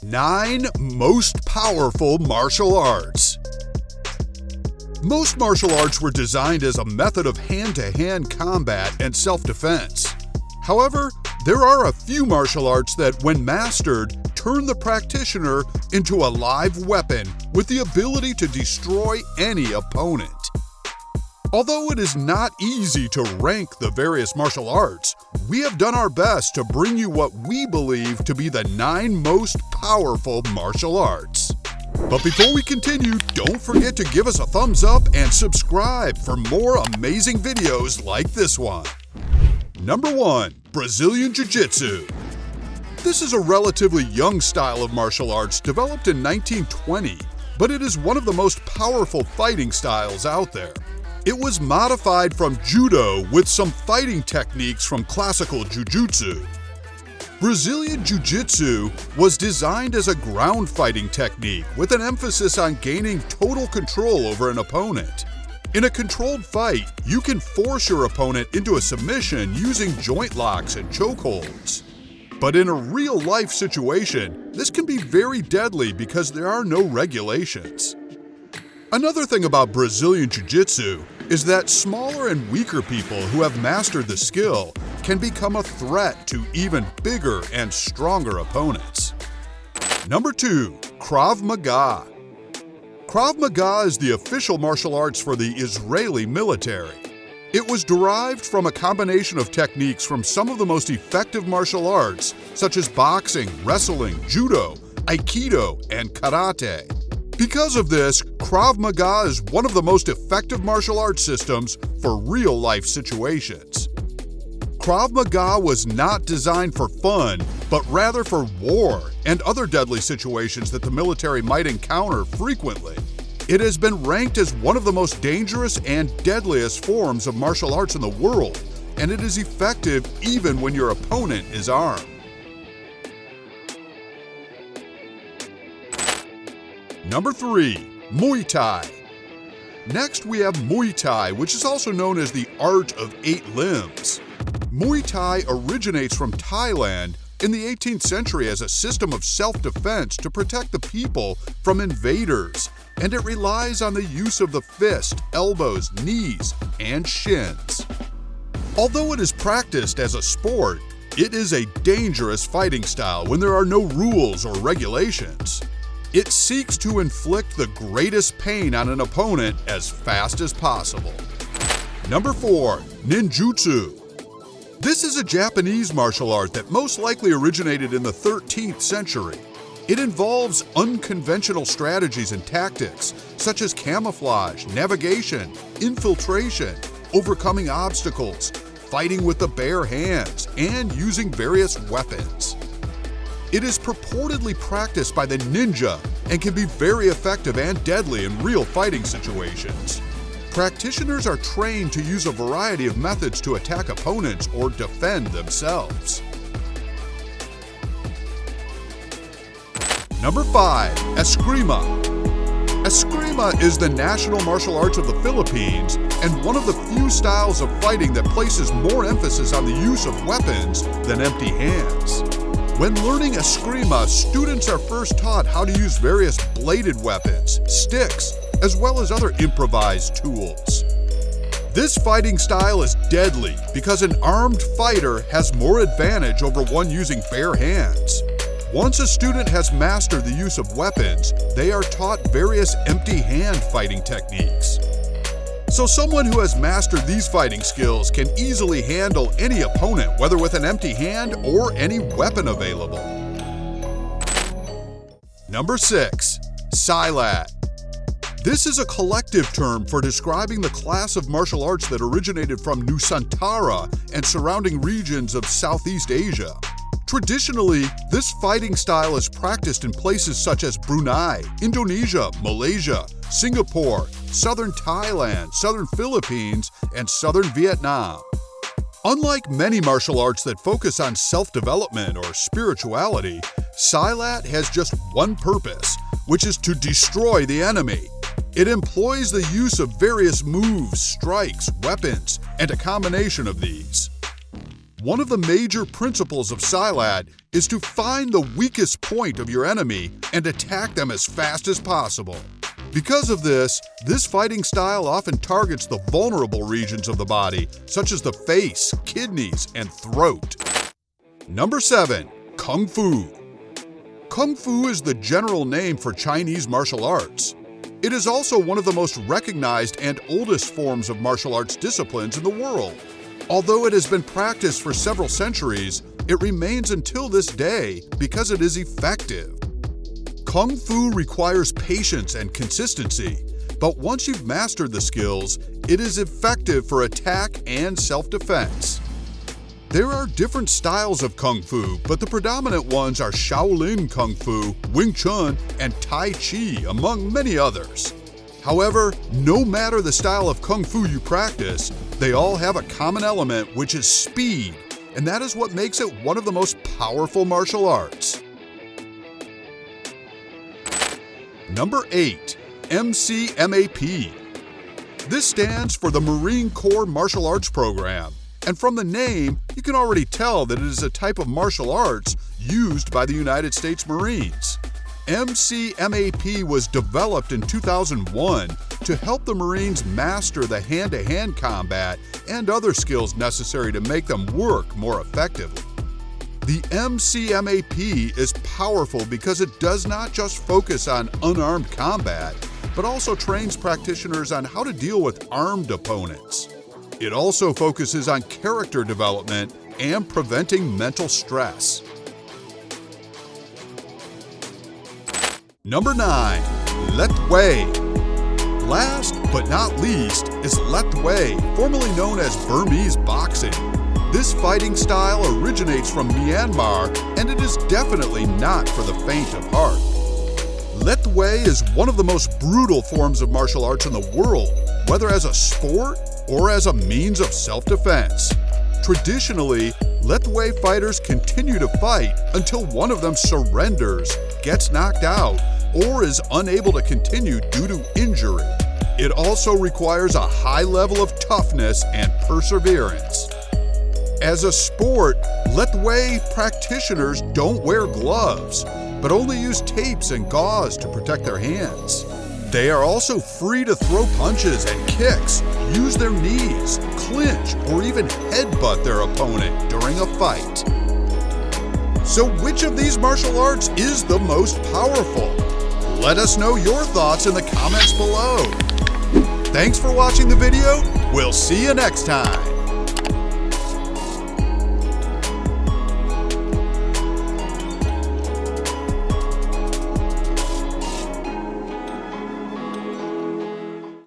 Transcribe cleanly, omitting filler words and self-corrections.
9 Most Powerful Martial Arts. Most martial arts were designed as a method of hand-to-hand combat and self-defense. However, there are a few martial arts that, when mastered, turn the practitioner into a live weapon with the ability to destroy any opponent. Although it is not easy to rank the various martial arts, we have done our best to bring you what we believe to be the 9 most powerful martial arts. But before we continue, don't forget to give us a thumbs up and subscribe for more amazing videos like this one. Number 1. Brazilian Jiu-Jitsu. This is a relatively young style of martial arts developed in 1920, but it is one of the most powerful fighting styles out there. It was modified from Judo with some fighting techniques from classical Jiu-Jitsu. Brazilian Jiu-Jitsu was designed as a ground fighting technique with an emphasis on gaining total control over an opponent. In a controlled fight, you can force your opponent into a submission using joint locks and chokeholds. But in a real-life situation, this can be very deadly because there are no regulations. Another thing about Brazilian Jiu-Jitsu is that smaller and weaker people who have mastered the skill can become a threat to even bigger and stronger opponents. Number 2. Krav Maga. Krav Maga is the official martial arts for the Israeli military. It was derived from a combination of techniques from some of the most effective martial arts, such as boxing, wrestling, judo, aikido, and karate. Because of this, Krav Maga is one of the most effective martial arts systems for real-life situations. Krav Maga was not designed for fun, but rather for war and other deadly situations that the military might encounter frequently. It has been ranked as one of the most dangerous and deadliest forms of martial arts in the world, and it is effective even when your opponent is armed. Number 3. Muay Thai. Next we have Muay Thai, which is also known as the art of 8 limbs. Muay Thai originates from Thailand in the 18th century as a system of self-defense to protect the people from invaders, and it relies on the use of the fist, elbows, knees, and shins. Although it is practiced as a sport, it is a dangerous fighting style when there are no rules or regulations. It seeks to inflict the greatest pain on an opponent as fast as possible. Number 4. Ninjutsu. This is a Japanese martial art that most likely originated in the 13th century. It involves unconventional strategies and tactics, such as camouflage, navigation, infiltration, overcoming obstacles, fighting with the bare hands, and using various weapons. It is purportedly practiced by the ninja and can be very effective and deadly in real fighting situations. Practitioners are trained to use a variety of methods to attack opponents or defend themselves. Number 5. Eskrima. Eskrima is the national martial arts of the Philippines and one of the few styles of fighting that places more emphasis on the use of weapons than empty hands. When learning Eskrima, students are first taught how to use various bladed weapons, sticks, as well as other improvised tools. This fighting style is deadly because an armed fighter has more advantage over one using bare hands. Once a student has mastered the use of weapons, they are taught various empty hand fighting techniques. So someone who has mastered these fighting skills can easily handle any opponent, whether with an empty hand or any weapon available. Number 6. Silat. This is a collective term for describing the class of martial arts that originated from Nusantara and surrounding regions of Southeast Asia. Traditionally, this fighting style is practiced in places such as Brunei, Indonesia, Malaysia, Singapore, southern Thailand, southern Philippines, and southern Vietnam. Unlike many martial arts that focus on self-development or spirituality, Silat has just one purpose, which is to destroy the enemy. It employs the use of various moves, strikes, weapons, and a combination of these. One of the major principles of Silat is to find the weakest point of your enemy and attack them as fast as possible. Because of this fighting style often targets the vulnerable regions of the body, such as the face, kidneys, and throat. Number 7. Kung Fu. Kung Fu is the general name for Chinese martial arts. It is also one of the most recognized and oldest forms of martial arts disciplines in the world. Although it has been practiced for several centuries, it remains until this day because it is effective. Kung Fu requires patience and consistency, but once you've mastered the skills, it is effective for attack and self-defense. There are different styles of Kung Fu, but the predominant ones are Shaolin Kung Fu, Wing Chun, and Tai Chi, among many others. However, no matter the style of Kung Fu you practice, they all have a common element, which is speed, and that is what makes it one of the most powerful martial arts. Number 8. MCMAP. This stands for the Marine Corps Martial Arts Program, and from the name, you can already tell that it is a type of martial arts used by the United States Marines. MCMAP was developed in 2001 to help the Marines master the hand-to-hand combat and other skills necessary to make them work more effectively. The MCMAP is powerful because it does not just focus on unarmed combat, but also trains practitioners on how to deal with armed opponents. It also focuses on character development and preventing mental stress. Number 9. Lethwei. Last but not least is Lethwei, formerly known as Burmese boxing. This fighting style originates from Myanmar, and it is definitely not for the faint of heart. Lethwei is one of the most brutal forms of martial arts in the world, whether as a sport or as a means of self-defense. Traditionally, Lethwei fighters continue to fight until one of them surrenders, gets knocked out, or is unable to continue due to injury. It also requires a high level of toughness and perseverance. As a sport, Lethwei practitioners don't wear gloves, but only use tapes and gauze to protect their hands. They are also free to throw punches and kicks, use their knees, clinch, or even headbutt their opponent during a fight. So which of these martial arts is the most powerful? Let us know your thoughts in the comments below. Thanks for watching the video. We'll see you next time.